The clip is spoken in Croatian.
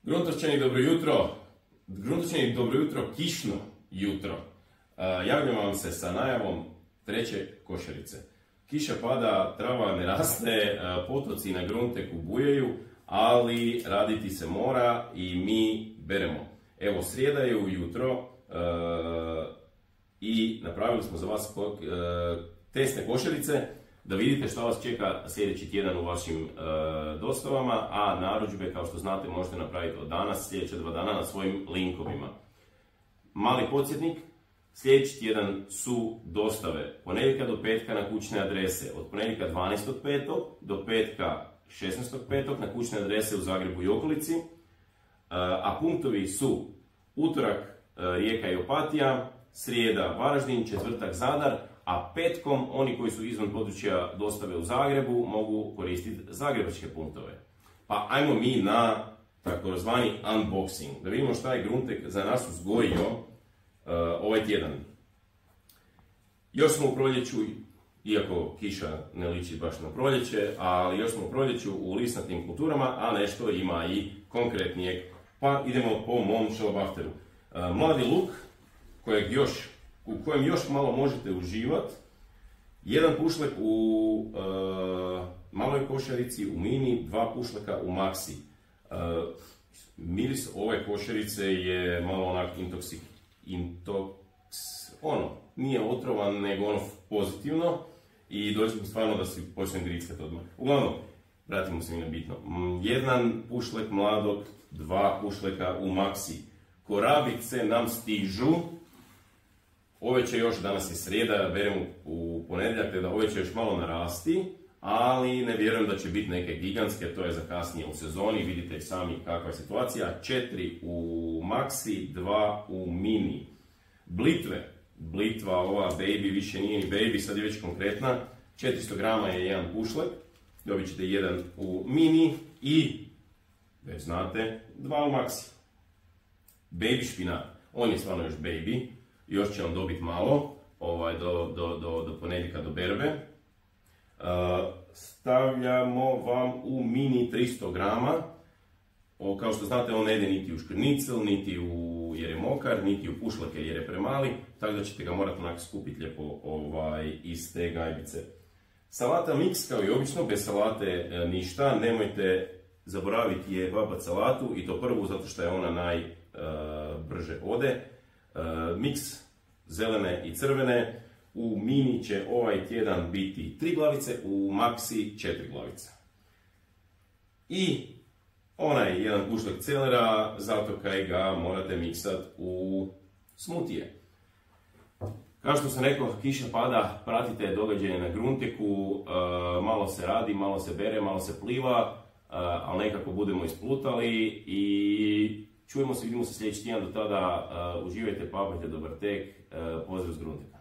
Gruntovčani, dobro jutro, kišno jutro. Javljam vam se sa najavom treće košarice. Kiša pada, trava ne raste, potoci na grunteku bujaju, ali raditi se mora i mi beremo. Evo, srijeda je ujutro i napravili smo za vas testne košarice da vidite što vas čeka sljedeći tjedan u vašim dostavama, a narudžbe, kao što znate, možete napraviti od danas, sljedeća 2 dana na svojim linkovima. Mali podsjetnik, sljedeći tjedan su dostave ponedjeljka do petka na kućne adrese, od ponedjeljka 12.5. do petka 16.5. na kućne adrese u Zagrebu i okolici, a punktovi su utorak Rijeka i Opatija, srijeda Varaždin, četvrtak Zadar, a petkom oni koji su izvan područja dostave u Zagrebu mogu koristiti zagrebačke punktove. Pa ajmo mi na takozvani unboxing, da vidimo šta je Gruntek za nas uzgojio ovaj tjedan. Još smo u proljeću, iako kiša ne liči baš na proljeće, ali još smo u proljeću u lisnatim kulturama, a nešto ima i konkretnijeg. Pa idemo po mom šalabahtaru. Mladi luk, u kojem još malo možete uživati, jedan pušlek u maloj košarici, u mini, 2 pušleka u maksi. Miris ove košarice je malo onak nije otrovan, nego pozitivno i dođemo stvarno da si počnem grickati odmah. Uglavnom, vratimo se mi na bitno. Jedan pušlek mladog, 2 pušleka u maksi. Korabice nam stižu. Ove će još, danas je srijeda, beremo u ponedjeljak, da ove će još malo narasti, ali ne vjerujem da će biti neke gigantske, to je za kasnije u sezoni, vidite i sami kakva je situacija. 4 u maksi, 2 u mini. Blitva ova baby, više nije ni baby, sad je već konkretna, 400 grama je jedan pušlek, dobit ćete jedan u mini i, već znate, 2 u maksi. Baby špinat, on je stvarno još baby, još će vam dobiti malo, do ponedjeljka do berbe. Stavljamo vam u mini 300 grama. Kao što znate, on ne ide niti u škrnicel, niti jer je mokar, niti u pušlake jer je premali, tako da ćete ga morati onako skupiti lijepo iz te gajbice. Salata mix, kao i obično, bez salate ništa, nemojte zaboraviti je babat salatu, i to prvu zato što je ona najbrže ode. Miks zelene i crvene, u mini će ovaj tjedan biti 3 glavice, u maksi 4 glavice. I onaj jedan pušlek celera, zato kaj ga morate miksati u smutije. Kao što sam rekao, kiša pada, pratite događaje na Grunteku, malo se radi, malo se bere, malo se pliva, ali nekako budemo isplutali i vidimo se sljedeći tjedan. Do tada uživajte, papajte, dobar tek, pozdrav s Grunteka.